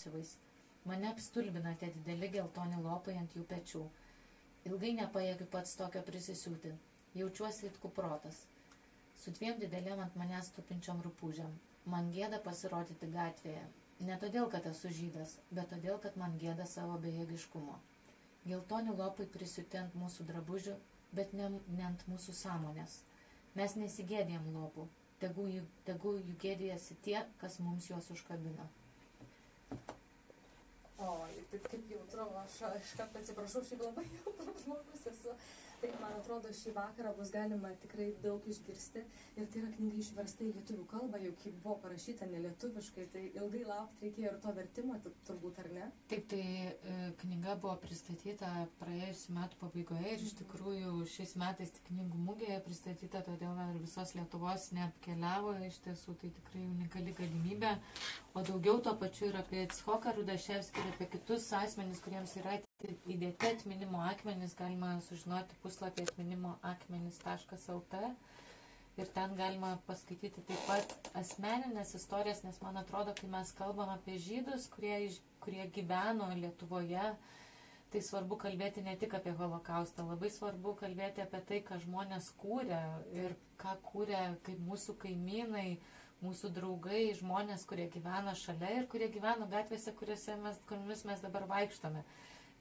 apsiuvais. Mane apstulbina tie dideli geltoni lopai ant jų pečių. Ilgai nepajėgiu pats tokio prisisiūti. Jaučiuosi it kuprotas. Su 2 didelėm ant manęs tupinčiom rupūžėm. Man gėda pasirodyti gatvėje. Ne todėl, kad esu žydas, bet todėl, kad man gėda savo bejėgiškumo. Geltoni lopai prisiūti ant mūsų drabužių, bet ne ant mūsų sąmonės. Mes nesigėdėjom lopų. Tegu jų gėdėjasi tie, kas mums juos užkabino. Oi, tai kaip jautru, aš iškart atsiprašau, šiaip labai jautrus žmogus esu. Tai, man atrodo, šį vakarą bus galima tikrai daug išgirsti. Ir tai yra knyga išversta į lietuvių kalbą, jau kaip buvo parašyta nelietuviškai, tai ilgai laukti reikėjo ir to vertimo, turbūt, ar ne? Taip, tai knyga buvo pristatyta praėjusiu metų pabaigoje ir iš tikrųjų šiais metais tik knygų mugėje pristatyta, todėl ir visos Lietuvos neapkeliavo, iš tiesų tai tikrai unikali galimybė. O daugiau tuo pačiu ir apie Icchoką Rudaševskį ir apie kitus asmenis, kuriems yra įdėti atminimo akmenys, galima sužinoti puslapį atminimoakmenys.lt ir ten galima paskaityti taip pat asmeninės istorijas, nes man atrodo, kai mes kalbam apie žydus, kurie gyveno Lietuvoje, tai svarbu kalbėti ne tik apie holokaustą, labai svarbu kalbėti apie tai, ką žmonės kūrė ir ką kūrė kaip mūsų kaimynai, mūsų draugai, žmonės, kurie gyvena šalia ir kurie gyveno gatvėse, kuriomis mes dabar vaikštome.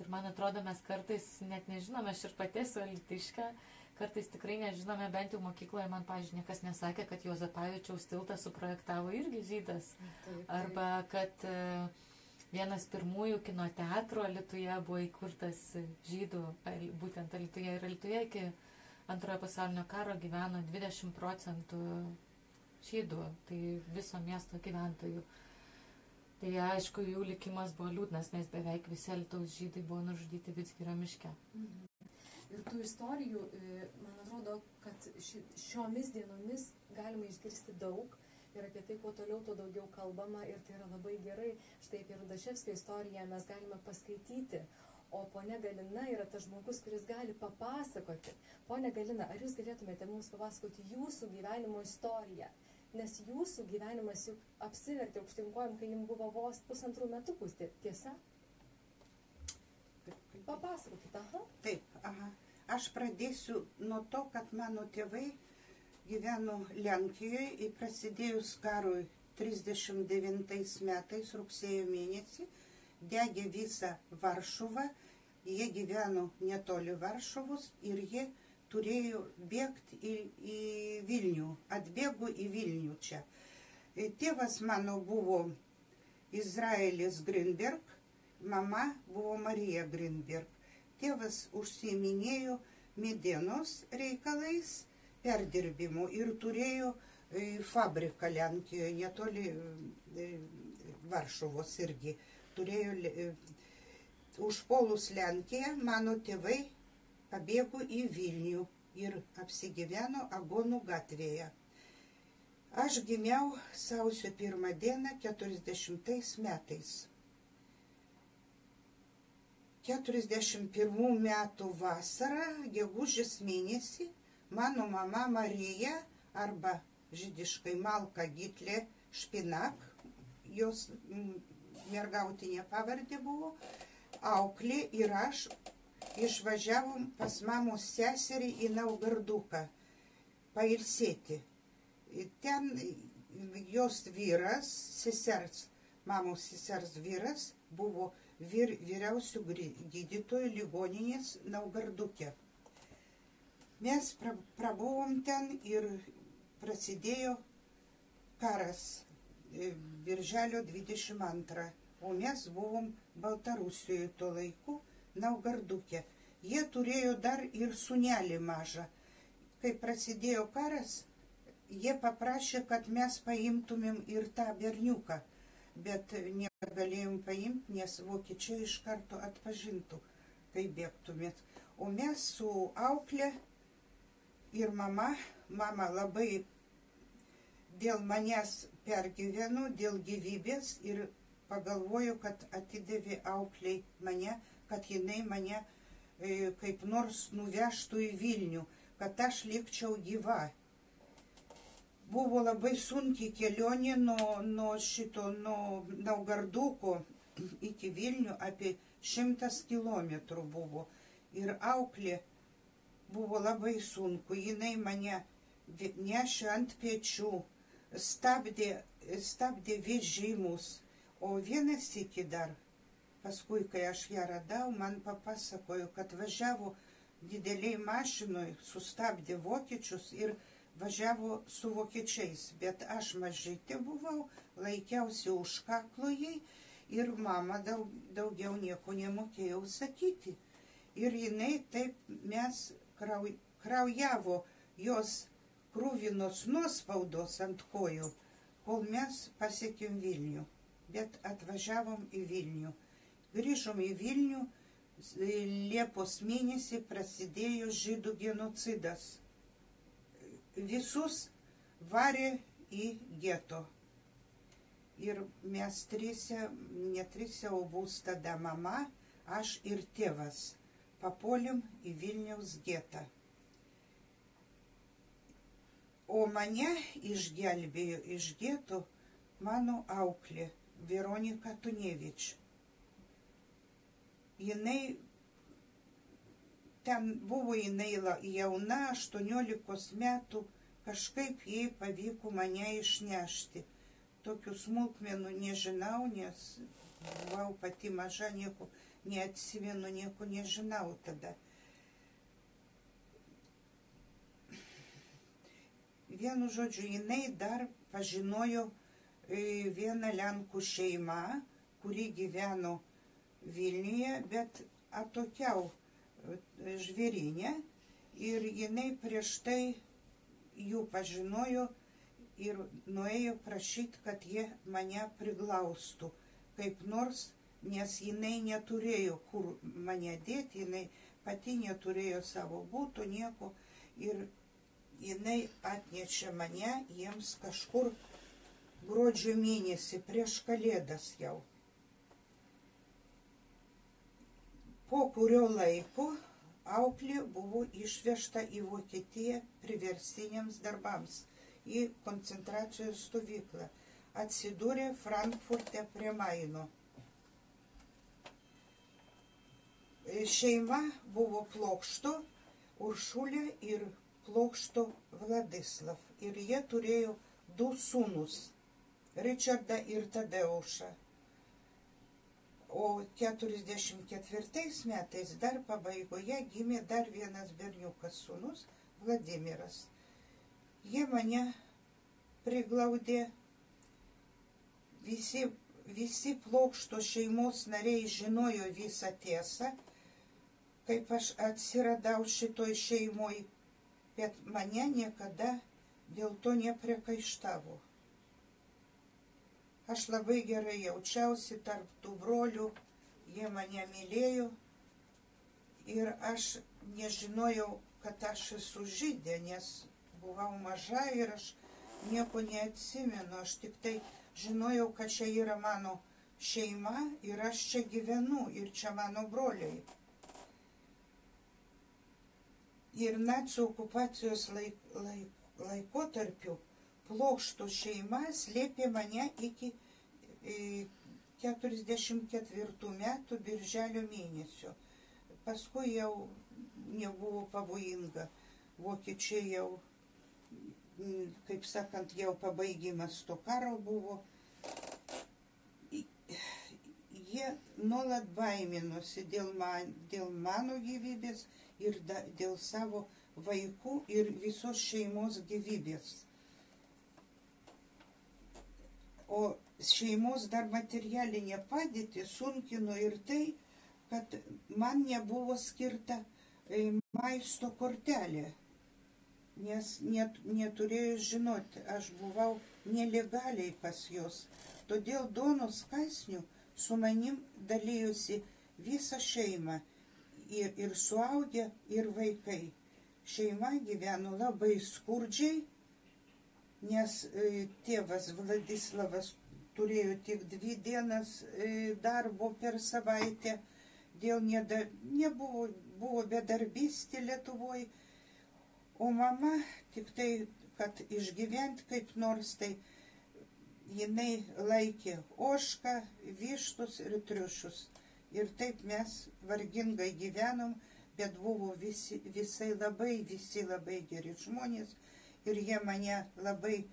Ir man atrodo, mes kartais net nežinome, aš ir pati esu alytiškė, kartais tikrai nežinome, bent jau mokykloje man, pavyzdžiui, niekas nesakė, kad Juozapavičiaus tiltą suprojektavo irgi žydas. Arba kad vienas pirmųjų kino teatrų Alytuje buvo įkurtas žydų, būtent Alytuje. Ir Alytuje iki Antrojo pasaulinio karo gyveno 20% žydų, tai viso miesto gyventojų. Tai aišku, jų likimas buvo liūdnas, nes beveik visi Alytaus žydai buvo nužudyti Vidzgirio miške. Ir tų istorijų, man atrodo, kad šiomis dienomis galima išgirsti daug ir apie tai, kuo toliau, tuo daugiau kalbama ir tai yra labai gerai. Štai apie Rudaševskio istoriją mes galime paskaityti, o ponia Galina yra tas žmogus, kuris gali papasakoti. Ponia Galina, ar jūs galėtumėte mums papasakoti jūsų gyvenimo istoriją? Nes jūsų gyvenimas juk apsivertė aukštinkojom, kai jums buvo vos 1,5 metukų, tiesa? Papasakokite, aha. Taip, aha. Aš pradėsiu nuo to, kad mano tėvai gyveno Lenkijoje ir prasidėjus karui 39 metais, rugsėjo mėnesį, degė visą Varšuvą, jie gyveno netoli Varšuvos ir jie turėjo bėgti į Vilnių, atbėgo į Vilnių čia. Tėvas mano buvo Izraelis Grinberg, mama buvo Marija Grinberg. Tėvas užsiiminėjo medienos reikalais, perdirbimu ir turėjo fabriką Lenkijoje, netoli Varšuvos irgi. Turėjo užpuolus Lenkiją, mano tėvai pabėgo į Vilnių ir apsigyveno Agonų gatvėje. Aš gimiau sausio 1 dieną 40 metais. 41 metų vasarą, gegužės mėnesį, mano mama Marija, arba žydiškai Malka Gitlė Špinak, jos mergautinė pavardė buvo, auklė ir aš išvažiavom pas mamos seserį į Naugarduką pailsėti. Ten jos vyras, mamos sesers vyras, buvo vyriausių gydytojų ligoninės Naugarduke. Mes prabuvom ten ir prasidėjo karas birželio 22, o mes buvom Baltarusijoje tuo laiku, Naugarduke. Jie turėjo dar ir sūnelį mažą. Kai prasidėjo karas, jie paprašė, kad mes paimtumėm ir tą berniuką, bet negalėjom paimti, nes vokiečiai iš karto atpažintų, kai bėgtumėt. O mes su auklė ir mama labai dėl manęs pergyveno, dėl gyvybės ir pagalvojo, kad atidavė aukliai mane, kad jinai mane kaip nors nuvežtų į Vilnių, kad aš likčiau gyva. Buvo labai sunkiai kelionė nuo Naugarduko iki Vilnių apie 100 kilometrų buvo. Ir auklė buvo labai sunku, jinai mane nešė ant pečių, stabdė vežimus. O vienas iki dar, paskui, kai aš ją radau, man papasakojo, kad važiavo dideliai mašinoj, sustabdė vokiečius ir važiavo su vokiečiais. Bet aš mažytė buvau, laikiausi už kaklo jai ir mama daugiau nieko nemokėjau sakyti. Ir jinai taip mes kraujavo jos krūvinos nuospaudos ant kojų, kol mes pasiekėm Vilnių. Bet atvažiavom į Vilnių. Grįžom į Vilnių, Liepos mėnesį prasidėjo žydų genocidas. Visus varė į geto. Ir mes trise, ne trise, o bus tada mama, aš ir tėvas, papuolėm į Vilniaus getą. O mane išgelbėjo iš geto mano auklė Veronika Tunevič. Jinai, ten buvo jinai jauna, 18 metų, kažkaip jai pavyko mane išnešti. Tokių smulkmenų nežinau, nes buvau pati maža, nieko neatsimenu, nieko nežinau tada. Vienu žodžiu, jinai dar pažinojo vieną lenkų šeimą, kuri gyveno Vilniuje, bet atokiau Žvėryne. Ir jinai prieš tai jų pažinojo ir nuėjo prašyti, kad jie mane priglaustų kaip nors, nes jinai neturėjo kur mane dėti, jinai pati neturėjo savo būtų, nieko. Ir jinai atnešė mane jiems kažkur gruodžio mėnesį prieš Kalėdas jau. Po kurio laiko auklė buvo išvežta į Vokietiją priverstiniams darbams, į koncentracijos stovyklą. Atsidūrė Frankfurte prie Maino. Šeima buvo Plokšto, Uršulė ir Plokšto Vladislav. Ir jie turėjo 2 sūnus, Ričardą ir Tadeušą. O 44 metais dar pabaigoje gimė dar vienas berniukas sūnus, Vladimiras. Jie mane priglaudė, visi Plokšto šeimos nariai žinojo visą tiesą, kaip aš atsiradau šitoj šeimoj, bet mane niekada dėl to nepriekaištavo. Aš labai gerai jaučiausi tarp tų brolių, jie mane mylėjo ir aš nežinojau, kad aš esu žydė, nes buvau maža ir aš nieko neatsimenu. Aš tik tai žinojau, kad čia yra mano šeima ir aš čia gyvenu ir čia mano broliai. Ir nacių okupacijos laikotarpiu Plokšto šeima slėpė mane iki 44 metų birželio mėnesio. Paskui jau nebuvo pavojinga. Vokiečiai jau, kaip sakant, jau pabaigimas to karo buvo. Jie nuolat baiminosi dėl mano gyvybės ir dėl savo vaikų ir visos šeimos gyvybės. O šeimos dar materialinė padėtį sunkino ir tai, kad man nebuvo skirta maisto kortelė, nes neturėjau žinoti, aš buvau nelegaliai pas jos. Todėl duonos kąsnių su manim dalyjosi visą šeimą, ir suaugę, ir vaikai. Šeima gyveno labai skurdžiai, nes tėvas Vladislavas turėjo tik 2 dienas darbo per savaitę, buvo bedarbystė Lietuvoje, o mama tik tai, kad išgyventi kaip nors, tai jinai laikė ožką, vištus ir triušius. Ir taip mes vargingai gyvenom, bet buvo visi labai geri žmonės. Ir jie mane labai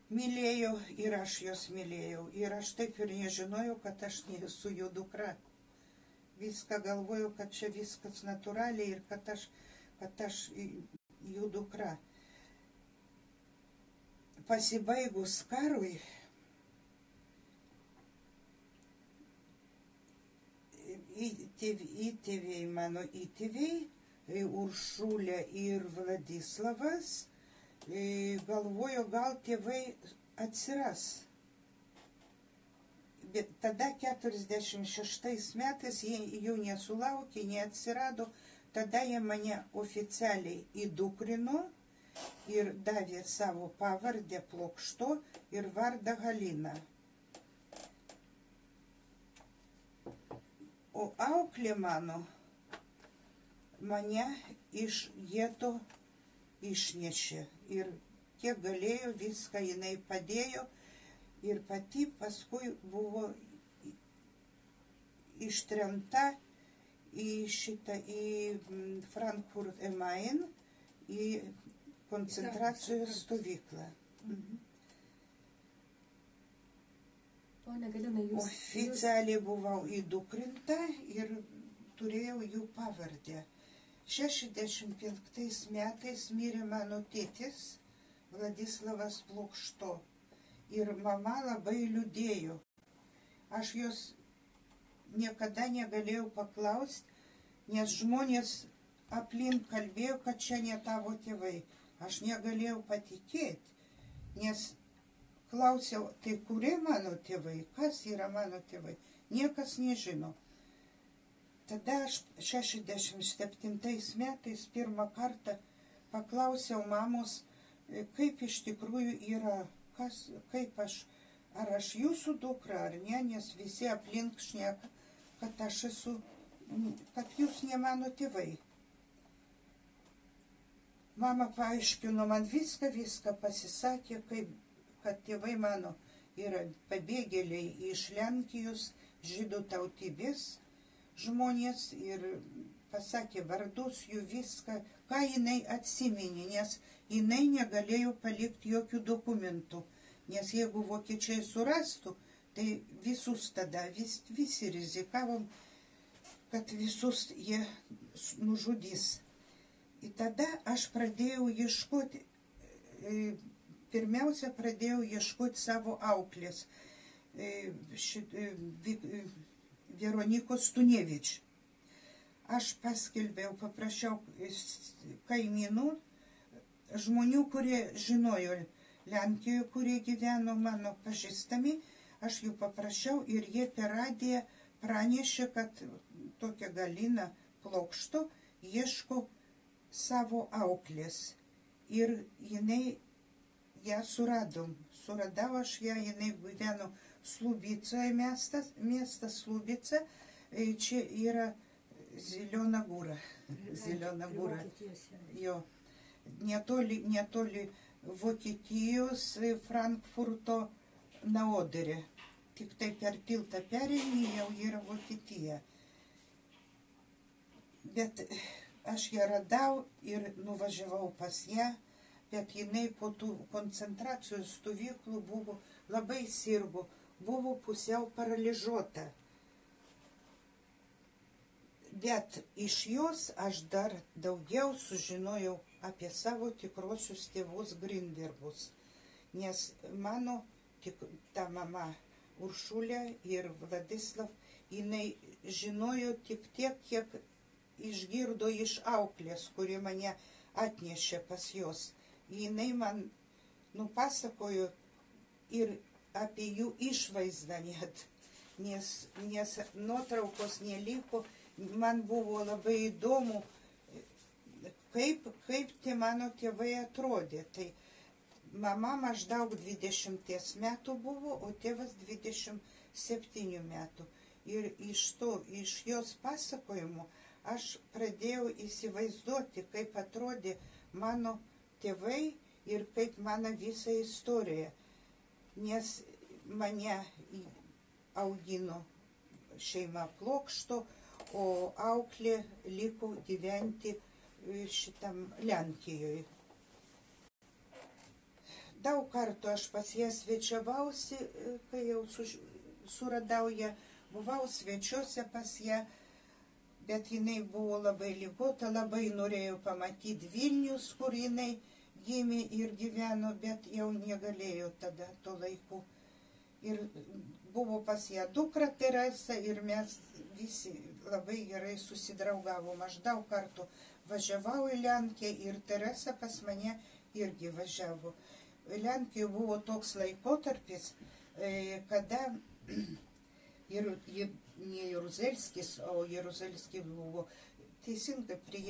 mylėjo ir aš juos mylėjau. Ir aš taip ir nežinojau, kad aš nesu jų dukra. Viską galvojau, kad čia viskas natūraliai ir kad aš jų dukra. Pasibaigus karui, mano įtėviai, Uršulė ir Vladislavas, galvojo, gal tėvai atsiras. Bet tada 46 metais jų nesulaukė, neatsirado, tada jie mane oficialiai įdukrino ir davė savo pavardę Plokšto ir vardą Halina. O auklė mane iš geto išnešė ir kiek galėjo, viską jinai padėjo ir pati paskui buvo ištremta į Frankfurt am Main, į koncentracijos stovyklą. Pone Galina, Oficialiai buvau įdukrinta ir turėjau jų pavardę. 65 metais mirė mano tėtis Vladislavas Plokšto ir mama labai liūdėjo. Aš jos niekada negalėjau paklausti, nes žmonės aplink kalbėjo, kad čia ne tavo tėvai. Aš negalėjau patikėti, nes klausiau, tai kurie mano tėvai, kas yra mano tėvai, niekas nežino. Tada aš 67 metais pirmą kartą paklausiau mamos, kaip iš tikrųjų yra, kaip ar aš jūsų dukra ar ne, nes visi aplink šneka, kad aš esu, kad jūs ne mano tėvai. Mama paaiškino man viską pasisakė, kad tėvai mano yra pabėgėliai iš Lenkijos, žydų tautybės žmonės ir pasakė vardus jų viską, ką jinai atsiminė, nes jinai negalėjo palikti jokių dokumentų, nes jeigu vokiečiai surastų, tai visus tada, visi rizikavom, kad visus jie nužudys. Ir tada aš pradėjau ieškoti, pirmiausia pradėjau ieškoti savo auklės, Veronikos Tunevič. Aš paskelbiau, paprašiau kaimynų, žmonių, kurie žinojo Lenkijoje, kurie gyveno mano pažįstami, aš jų paprašiau ir jie per radiją pranešė, kad tokia Galina Plokšto ieško savo auklės. Ir ją suradau aš ją, jinai gyveno Slubicoje, miestas Slubica, čia yra Ziliona Gūra. Jo, netoli Vokietijos Frankfurto na Odere. Tik tai per tiltą pereini jau yra Vokietija. Bet aš ją radau ir nuvažiavau pas ją, bet jinai po tų koncentracijos stovyklų buvo labai sirgo, buvo pusiau paralyžiuota. Bet iš jos aš dar daugiau sužinojau apie savo tikrosius tėvus Grinbergus, nes mano ta mama Uršulė ir Vladislav, jinai žinojo tik tiek, kiek išgirdo iš auklės, kuri mane atnešė pas jos. Jinai man nupasakojo ir apie jų išvaizdą net, nes nuotraukos neliko. Man buvo labai įdomu, kaip tie mano tėvai atrodė. Tai mama maždaug 20 metų buvo, o tėvas 27 metų. Ir iš jos pasakojimų aš pradėjau įsivaizduoti, kaip atrodė mano tėvai ir kaip mano visa istorija. nes mane augino šeima Plokšto, o auklė liko gyventi šitam Lenkijoje. Daug kartų aš pas ją svečiavausi, kai jau suradau ją, buvau svečiuose pas ją, bet jinai buvo labai ligota, labai norėjo pamatyti Vilnius, kur jinai gimė ir gyveno, bet jau negalėjo tada to laiku. Ir buvo pas ją dukra Teresa ir mes visi labai gerai susidraugavom. Aš daug kartų važiavau į Lenkiją ir Teresa pas mane irgi važiavo. Lenkijoje buvo toks laikotarpis, kada ir ne Jaruzelskis, o Jaruzelskis buvo teisingai prie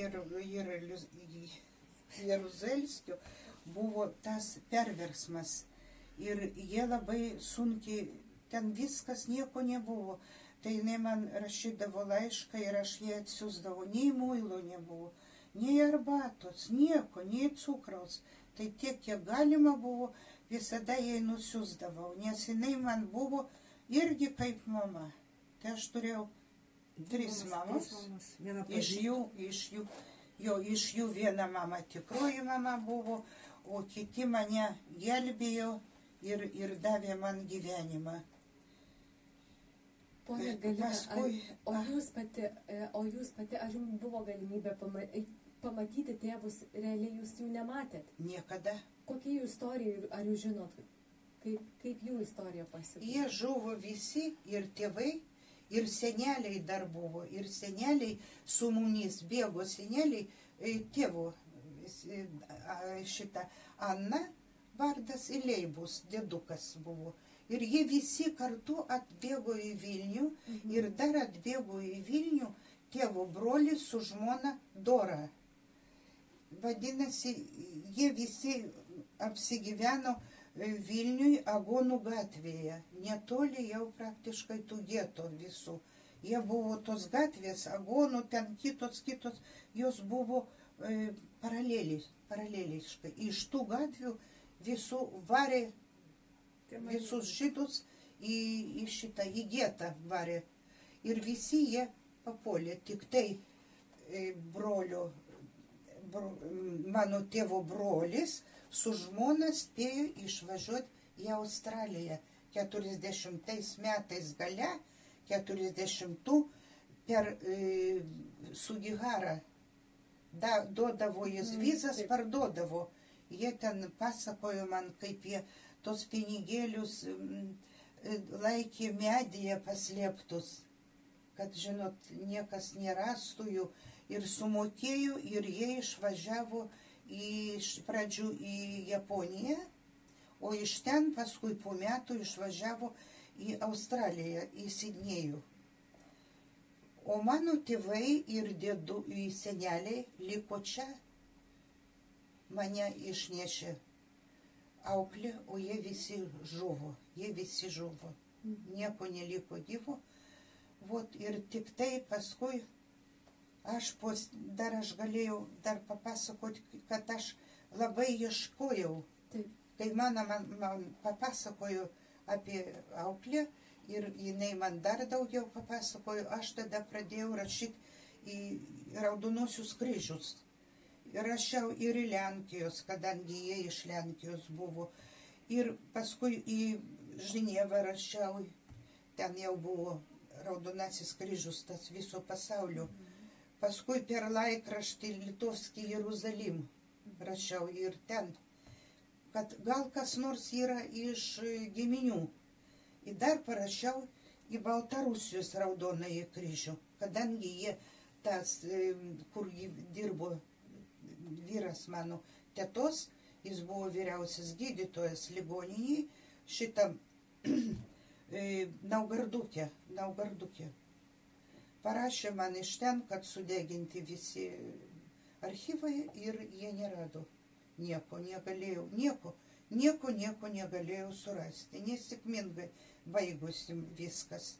Jaruzelskio buvo tas perversmas. Ir jie labai sunkiai, ten viskas nieko nebuvo. Tai jinai man rašydavo laišką ir aš jai atsiųsdavau. Nei muilo nebuvo, nei arbatos, nieko, nei cukraus. Tai tiek, kiek galima buvo, visada jai nusiųsdavau, nes jinai man buvo irgi kaip mama. Tai aš turėjau 3 mamas, iš jų viena mama tikroji mama buvo, o kiti mane gelbėjo ir davė man gyvenimą. Pone Galina, o jūs pati, ar jums buvo galimybė pamatyti tėvus, realiai jūs jų nematėt? Niekada. Kokia jų istorija, ar jūs žinot, kaip jų istorija pasibaigė? Jie žuvo visi, ir tėvai, ir seneliai dar buvo, ir seneliai su mumis bėgo, seneliai tėvo šitą Anna vardas Ileibus, dėdukas buvo. Ir jie visi kartu atbėgo į Vilnių ir dar atbėgo į Vilnių tėvo brolis su žmona Dora. Vadinasi, jie visi apsigyveno Vilniui Agonų gatvėje, netoli jau praktiškai tų geto visų. Jie buvo tos gatvės, Agonų, ten kitos, jos buvo paraleliškai. Iš tų gatvių visų varė visus žydus į getą varė. Ir visi jie papuolė, tik tai mano tėvo brolis su žmona spėjo išvažiuoti į Australiją 40 metais gale, 40 per Sugiharą. Duodavo jis vizas, parduodavo. Jie ten pasakojo man, kaip jie tos pinigėlius laikė medyje paslėptus, kad, žinot, niekas nerastų jų. Ir sumokėjo, ir jie išvažiavo iš pradžių į Japoniją, o iš ten paskui po metų išvažiavo į Australiją, į Sidnėjų. O mano tėvai ir seneliai liko čia. Mane išnešė auklė, o jie visi žuvo. Nieko neliko gyvo. Vot, ir tik tai paskui aš galėjau dar papasakoti, kad aš labai ieškojau. Kai man papasakojo apie auklę ir jinai man dar daugiau papasakojo, aš tada pradėjau rašyti į Raudonosius kryžius. Rašiau ir į Lenkijos, kadangi jie iš Lenkijos buvo. Ir paskui į Ženevą rašiau, ten jau buvo Raudonasis kryžius, tas viso pasaulio. Paskui per laikraštį Litovskį Jeruzalim rašiau ir ten, kad gal kas nors yra iš giminių. Ir dar parašiau į Baltarusijos Raudonąjį kryžių, kadangi jie tas, kur dirbo vyras mano tetos, jis buvo vyriausias gydytojas ligoninėje, šitam Naugarduke. Parašė man iš ten, kad sudeginti visi archyvai ir jie nerado. Nieko negalėjau surasti. Nesėkmingai baigusi viskas.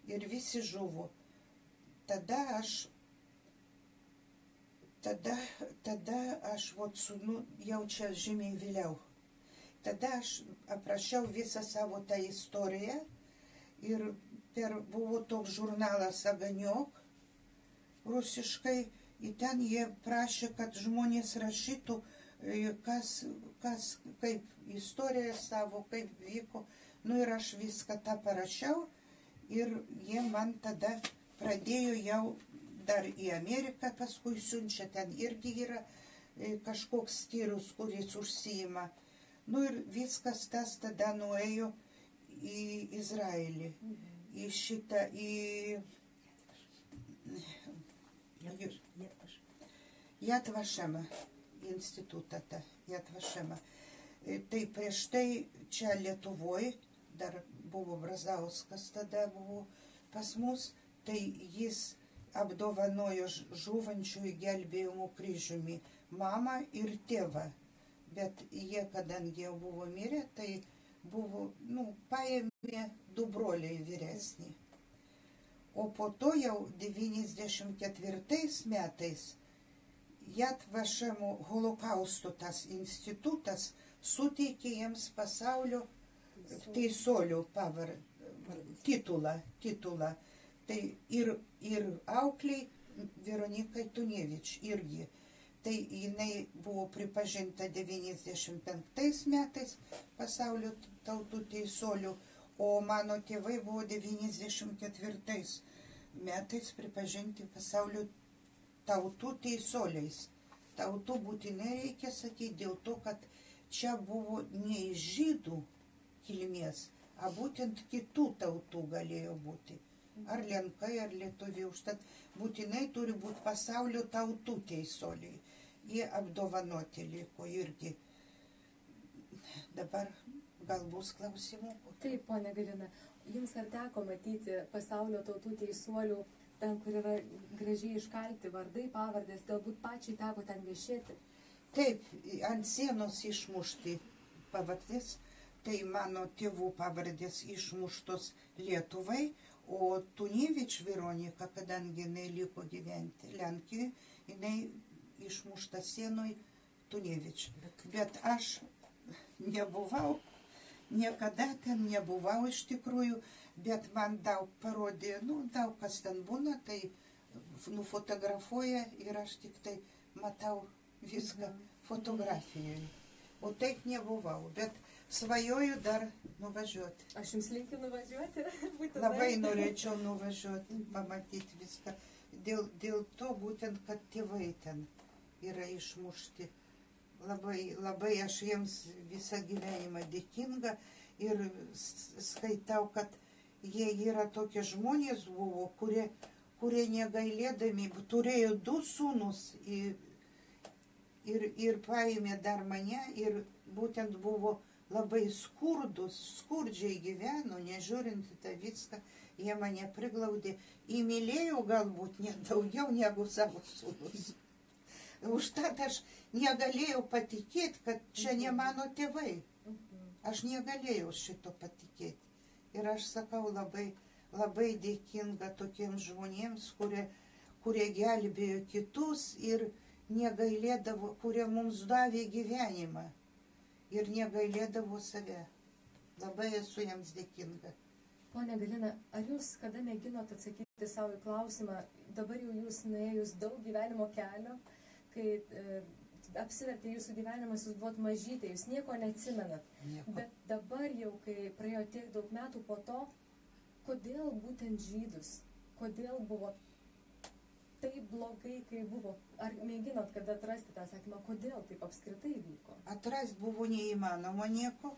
Ir visi žuvo. Tada aš jau čia žymiai vėliau. tada aš aprašiau visą savo tą istoriją ir buvo toks žurnalas Agoniok rusiškai, ir ten jie prašė, kad žmonės rašytų, kas kaip istorija savo, kaip vyko. Nu ir aš viską tą parašiau ir jie man tada pradėjo jau dar į Ameriką, paskui siunčia, ten irgi yra kažkoks skyrius, kuris užsiima. Nu ir viskas tas tada nuėjo į Izraelį, į šitą, Yad Vashem institutą, Yad Vashem. Tai prieš tai čia Lietuvoje, dar buvo Brazauskas, tada buvo pas mus, tai jis apdovanojo žūvančiųjų gelbėjimo kryžiumi mamą ir tėvą. Bet jie, kadangi jau buvo mirę, tai buvo, paėmė du broliai vyresnį. O po to jau 94 metais Yad Vashem holokausto tas institutas suteikė jiems pasaulio teisuolių titulą. Tai ir aukliai Veronikai Tunevič irgi. Tai jinai buvo pripažinta 95 metais pasaulio tautų teisuolių, o mano tėvai buvo 94 metais pripažinti pasaulio tautų teisuoliais. Tautų būtinai reikia sakyti dėl to, kad čia buvo ne iš žydų kilmės, a būtent kitų tautų galėjo būti. Ar lenkai, ar lietuviai. Užtat būtinai turi būti pasaulio tautų teisuoliai. Jie apdovanoti liko irgi. Dabar gal bus klausimų? Taip, ponia Galina, jums ar teko matyti pasaulio tautų teisuolių, ten, kur yra gražiai iškalti vardai, pavardės, galbūt pačiai teko ten viešėti? Taip, ant sienos išmušti pavardės, tai mano tėvų pavardės išmuštos Lietuvai, o Tunevič Veronika, kadangi jinai liko gyventi Lenkijoje, jinai išmušta sienoj Tunevič. Bet aš nebuvau, niekada ten nebuvau iš tikrųjų, bet man daug parodė, daug kas ten būna, tai nufotografuoja ir aš tik tai matau viską fotografijoje. O taip nebuvau, bet svajoju dar nuvažiuoti. Aš jums linkiu nuvažiuoti? Labai norėčiau nuvažiuoti, pamatyti viską. Dėl to būtent, kad tėvai ten yra išmušti. Labai aš jiems visą gyvenimą dėkinga ir skaitau, kad jie yra tokie žmonės buvo, kurie negailėdami turėjo 2 sūnus ir paėmė dar mane ir būtent buvo labai skurdžiai gyveno, nežiūrint tą viską, jie mane priglaudė, įmylėjau galbūt net daugiau negu savo sūnus. Užtat aš negalėjau patikėti, kad čia ne mano tėvai. Aš negalėjau šito patikėti. Ir aš sakau, labai dėkinga tokiems žmonėms, kurie gelbėjo kitus ir negailėdavo, kurie mums davė gyvenimą ir negailėdavo save. Labai esu jiems dėkinga. Pone Galina, ar jūs kada mėginot atsakyti savo į klausimą, dabar jau jūs nuėjus daug gyvenimo kelio, kai apsivertė jūsų gyvenimas, jūs buvot mažytė, jūs nieko neatsimenat. Bet dabar jau, kai praėjo tiek daug metų po to, kodėl būtent žydus? Kodėl buvo taip blogai, kai buvo? Ar mėginot kada atrasti tą sakymą, kodėl taip apskritai vyko? Atrasti buvo neįmanoma nieko.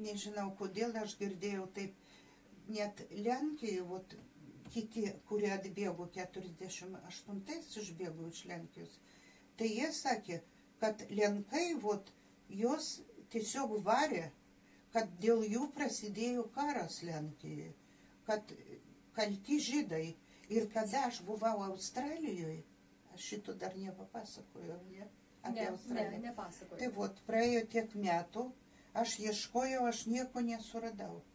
Nežinau, kodėl aš girdėjau taip. Net Lenkijoje, kiti, kurie atbėgo 48 išbėgo iš Lenkijos, tai jie sakė, kad lenkai, jos tiesiog varė, kad dėl jų prasidėjo karas Lenkijoje, kad kalti žydai. Ir kada aš buvau Australijoje, aš šito dar nepapasakojau, apie Australiją. Nepasakojau. Tai praėjo tiek metų, aš ieškojau, aš nieko nesuradau.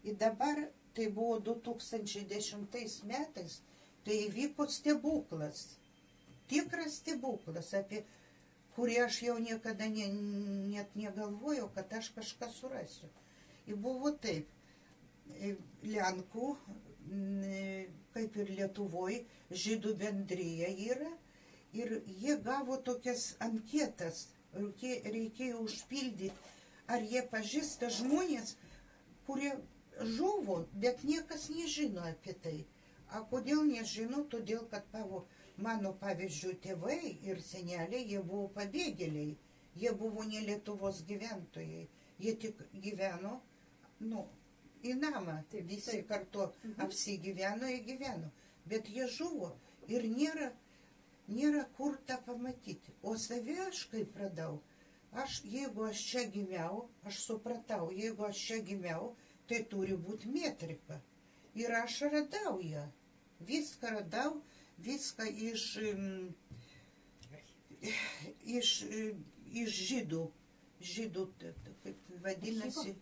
Ir dabar tai buvo 2010 metais, tai įvyko stebuklas. Tikras stebuklas, apie kurį aš jau niekada net negalvojau, kad aš kažką surasiu. Ir buvo taip, Lenkų, kaip ir Lietuvoje, žydų bendryje yra, ir jie gavo tokias anketas, reikėjo užpildyti, ar jie pažįsta žmonės, kurie žuvo, bet niekas nežino apie tai. A kodėl nežino? Todėl, kad mano, pavyzdžiui, tėvai ir seneliai, jie buvo pabėgėliai, jie buvo ne Lietuvos gyventojai, jie tik gyveno, į namą, visi kartu apsigyveno, įgyveno, bet jie žuvo ir nėra kur tą pamatyti. O save aš kaip radau, jeigu aš čia gimiau, aš supratau, jeigu aš čia gimiau, tai turi būti metrika. Ir aš radau ją. Viską radau, viską iš žydų, kaip vadinasi,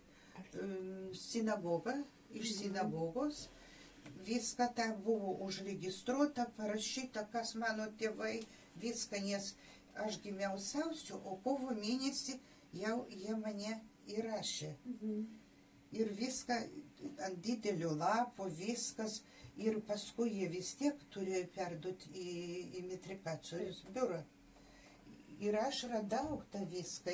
sinagoga, iš sinagogos. Viską tą buvo užregistruota, parašyta, kas mano tėvai, viską, nes aš gimiau sausio, o kovo mėnesį jau jie mane įrašė. Ir viską ant didelio lapo, viskas. Ir paskui jie vis tiek turėjo perduoti į metrikacijos biurą. Ir aš radau tą viską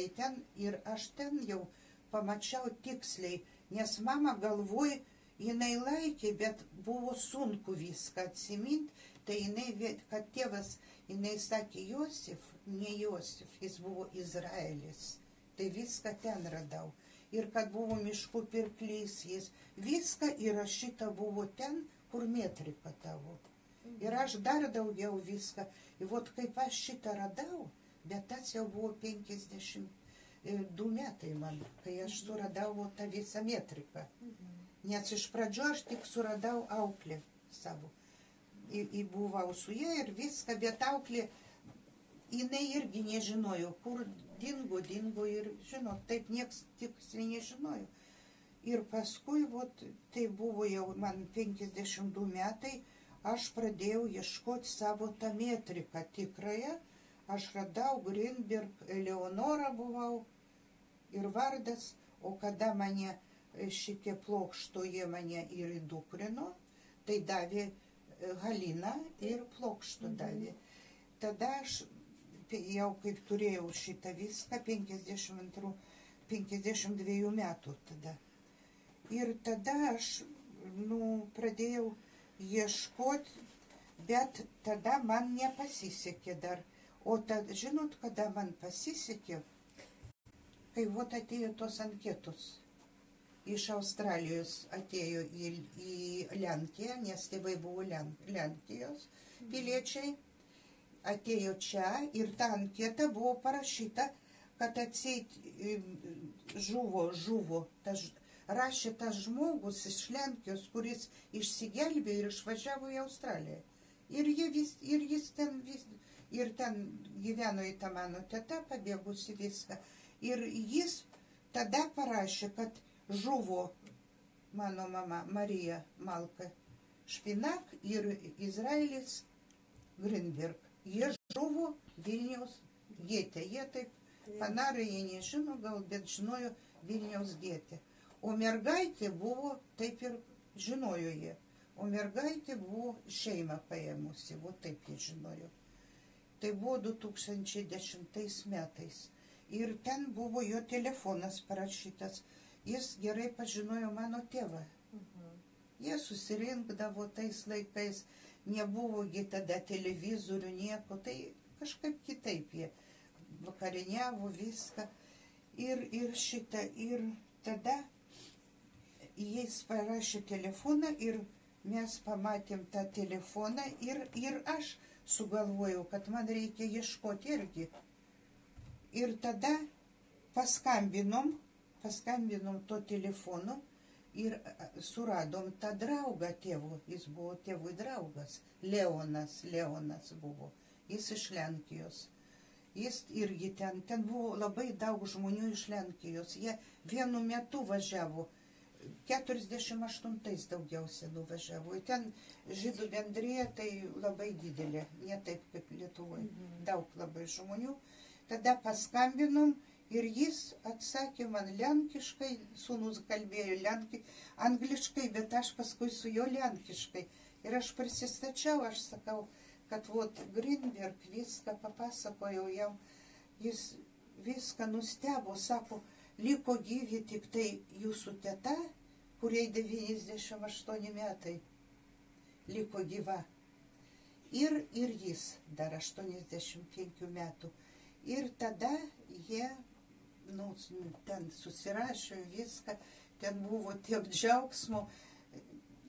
ir aš ten jau pamačiau tiksliai, nes mama galvoja, jinai laikė, bet buvo sunku viską atsiminti, tai jinai, kad tėvas, jinai sakė Josif, ne Josif, jis buvo Izraelis. Tai viską ten radau. Ir kad buvo miškų pirklys, jis viską įrašyta buvo ten, kur metrika tavo. Ir aš dar daugiau viską. Ir vot kaip aš šitą radau, bet tas jau buvo 52 metai man, kai aš suradau tą visą metriką. Nes iš pradžio aš tik suradau auklę savo. Ir buvau su jie ir viską, bet auklė, jinai irgi nežinojo, kur dingo ir, žinot, taip nieks tiksliai nežinojo. Ir paskui, tai buvo jau man 52 metai, aš pradėjau ieškoti savo tą metriką tikrąją. Aš radau Grinberg, Eleonora buvau ir vardas, o kada mane šitie plokšto, jie mane ir įdukrino, tai davė Halina ir plokšto davė. Tada aš jau kaip turėjau šitą viską, 52 metų tada. Ir tada aš, pradėjau ieškoti, bet tada man nepasisekė dar. O žinot, kada man pasisekė, kai atėjo tos anketos. Iš Australijos atėjo į Lenkiją, nes tėvai buvo Lenkijos piliečiai. Atėjo čia ir ta anketa buvo parašyta, kad atseit žuvo. Rašė tas žmogus iš Lenkijos, kuris išsigelbėjo ir išvažiavo į Australiją. Ir ten gyveno į tą mano tetą, pabėgusi viską. Ir jis tada parašė, kad žuvo mano mama Marija Malka Špinak ir Izraelis Grinberg. Jie žuvo Vilniaus gete. Jie taip, panarai jie nežino gal, bet žinojo Vilniaus gete. O mergaitė buvo, taip ir žinojo jie, o mergaitė buvo šeimą paėmusi, taip jie žinojo. Tai buvo 2010 metais. Ir ten buvo jo telefonas parašytas. Jis gerai pažinojo mano tėvą. Jie susirinkdavo tais laikais, nebuvogi tada televizorių nieko, tai kažkaip kitaip jie vakarieniavo viską. Ir tada jis parašė telefoną ir mes pamatėm tą telefoną ir aš sugalvojau, kad man reikia ieškoti irgi. Ir tada paskambinom to telefonu ir suradom tą draugą tėvų. Jis buvo tėvui draugas. Leonas buvo. Jis iš Lenkijos. Jis irgi ten buvo labai daug žmonių iš Lenkijos. Jie vienu metu važiavo. 48 daugiausia nuvažiavo. Ten žydų bendrija tai labai didelė, ne taip kaip Lietuvoje. Daug labai žmonių. tada paskambinom ir jis atsakė man lenkiškai, sūnus kalbėjo angliškai, bet aš paskui su juo lenkiškai. Ir aš prisistačiau, aš sakau, kad vot Grinberg viską papasakojau jam, jis viską nustebo, sako, liko gyvi tik tai jūsų teta, kuriai 98 metai, liko gyva. Ir jis dar 85 metų. Ir tada jie, ten susirašė viską, ten buvo tiek džiaugsmo,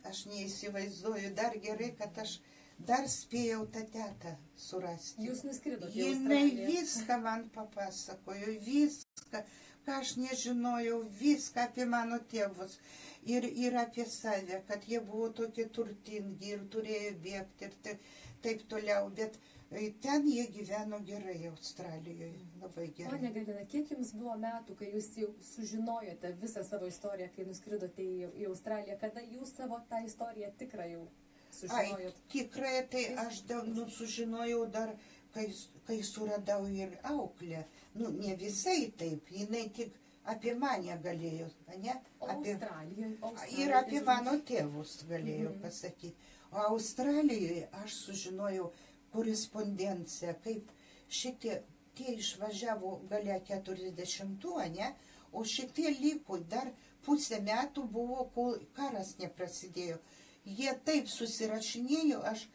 aš neįsivaizduoju, dar gerai, kad aš dar spėjau tą tetą surasti. Jūs nuskridote į Jinai Australiją. viską man papasakojo, viską, ką aš nežinojau, viską apie mano tėvus ir apie save, kad jie buvo tokie turtingi ir turėjo bėgti ir taip toliau, bet ten jie gyveno gerai Australijoje, labai gerai. Ponia Galina, kiek jums buvo metų, kai jūs jau sužinojote visą savo istoriją, kai nuskridote į Australiją, kada jūs savo tą istoriją tikrą jau sužinojot? Tikrai, tai aš sužinojau dar, kai suradau ir auklę. Ne visai taip, jinai tik apie mane galėjo, ne? Ir apie mano tėvus galėjo pasakyti. O Australijoje aš sužinojau korespondenciją, kaip tie išvažiavo galia 40, ne? O šitie liko dar pusę metų buvo, kol karas neprasidėjo. Jie taip susirašinėjo, aš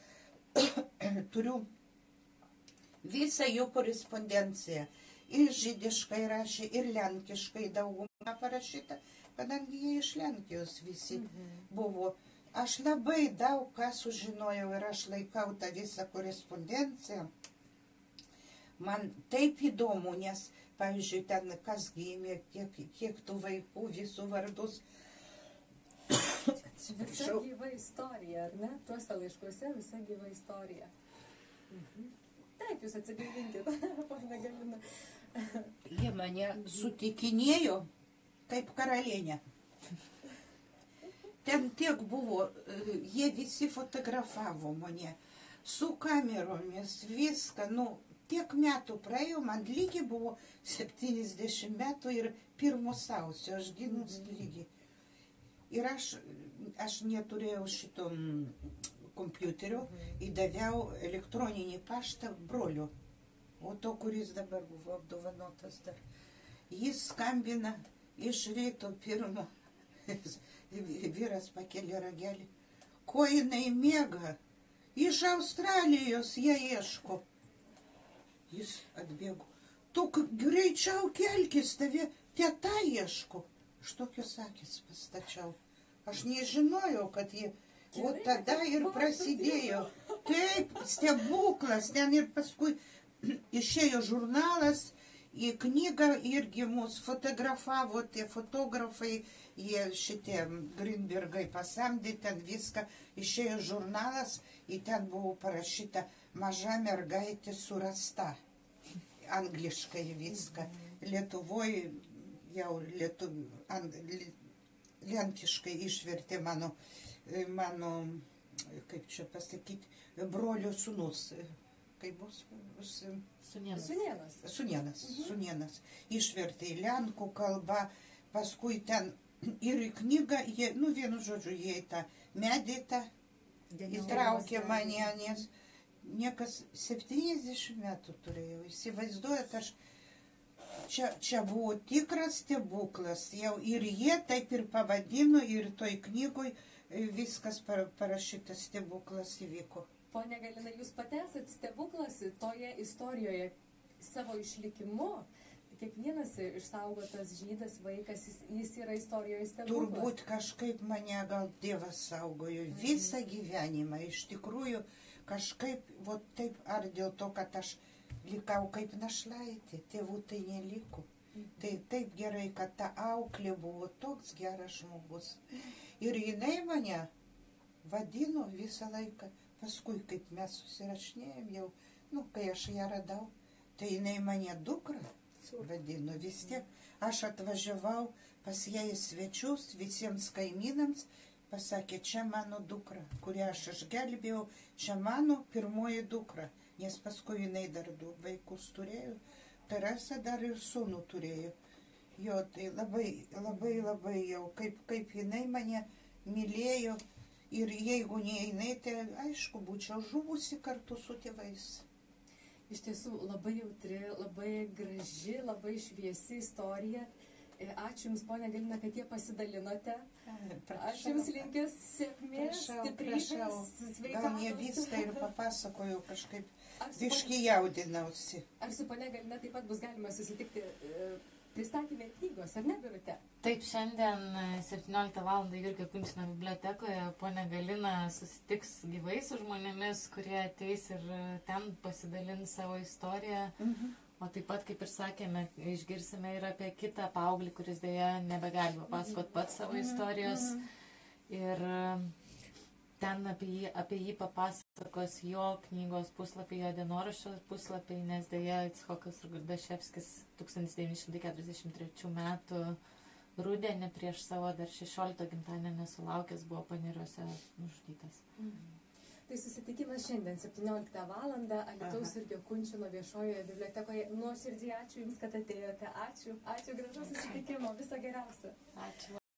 turiu visą jų korespondenciją. Ir žydiškai rašė, ir lenkiškai daugumą parašyta, kadangi jie iš Lenkijos visi buvo. Aš labai daug ką sužinojau ir aš laikau tą visą korespondenciją. Man taip įdomu, nes, pavyzdžiui, ten kas gimė, kiek tų vaikų, visų vardus. Visa gyva istorija, ar ne? Tuose laiškuose visa gyva istorija. Taip, jūs atsigaivinkit, ponia Galina. Jie mane sutikinėjo kaip karalienė. Ten tiek buvo, jie visi fotografavo mane su kameromis, viską, tiek metų praėjo, man lygiai buvo 70 metų ir 1 sausio, aš gimus lygiai. Ir aš neturėjau šito kompiuterio, įdaviau elektroninį paštą broliu, o to, kuris dabar buvo apdovanotas dar. Jis skambina iš ryto 1, vyras pakėlė ragelį. Ko jinai miega? Iš Australijos jie ieško. Jis atbėgo. Tu greičiau kelkis, tave teta ieško. Aš tokius akis pastačiau. Aš nežinojau, kad jie... O tada ir prasidėjo. Taip, stebuklas. Ten ir paskui išėjo žurnalas, į knygą irgi mus fotografavo, tie fotografai, jie šitie Grinbergai pasamdė, ten viską. Išėjo žurnalas, į ten buvo parašyta maža mergaitė surasta. Angliškai viską. Lietuvoje jau lenkiškai išvertė mano, kaip čia pasakyti, brolio sūnus. Kaip bus? Sunienas. Išvertė į lenkų kalbą, paskui ten ir į knygą, vienu žodžiu, jie į tą medį įtraukė mane, nes niekas 70 metų turėjau. Įsivaizduojat, aš čia buvo tikras stebuklas, jau ir jie taip ir pavadino, ir toj knygoj viskas parašytas stebuklas įvyko. Pone Galina, jūs pati esat stebuklas toje istorijoje savo išlikimu. Kiekvienas išsaugotas žydas vaikas, jis yra istorijoje stebuklas. Turbūt kažkaip mane gal Dievas saugojo visą gyvenimą. Iš tikrųjų, kažkaip, taip, ar dėl to, kad aš likau kaip našlaitė, tėvų tai neliko. Tai taip gerai, kad ta auklė buvo toks geras žmogus. Ir jinai mane vadino visą laiką. Paskui, kaip mes susirašinėjom jau, kai aš ją radau, tai jinai mane dukra vadino. Vis tiek aš atvažiavau pas ją į svečius, visiems kaimynams, pasakė, čia mano dukra, kurią aš išgelbėjau, čia mano pirmoji dukra, nes paskui jinai dar 2 vaikus turėjo, Teresa dar ir sūnų turėjo. Jo, tai labai jau, kaip jinai mane mylėjo. Ir jeigu ne jinai, tai aišku, būčiau žuvusi kartu su tėvais. Iš tiesų labai jautri, labai graži, labai šviesi istorija. Ačiū Jums, ponia Galina, kad jie pasidalinote. Aš Jums linkiu sėkmės, stiprybės, sveikatos. Gal ne viską ir papasakojau, kažkaip biškį jaudinausi. Ar su ponia Galina taip pat bus galima susitikti pristatymė knygos, ar ne, Birute? Taip, šiandien 17 val. Jurgio Kunčino bibliotekoje ponia Galina susitiks gyvai su žmonėmis, kurie ateis ir ten pasidalins savo istoriją. O taip pat, kaip ir sakėme, išgirsime ir apie kitą paauglį, kuris dėja nebegali papasakot pats savo istorijos. Ir ten apie jį papasakos jo knygos puslapiai, jo dienoraščio puslapiai, nes dėja Icchokas Rudaševskis 1943 metų rudenį prieš savo dar 16 gimtadienio nesulaukęs buvo Paneriuose nužudytas. Tai susitikimas šiandien 17 val. Alytaus Jurgio Kunčino viešojoje bibliotekoje. Nuoširdžiai ačiū Jums, kad atėjote. Ačiū gražaus susitikimo. Viso geriausio. Ačiū.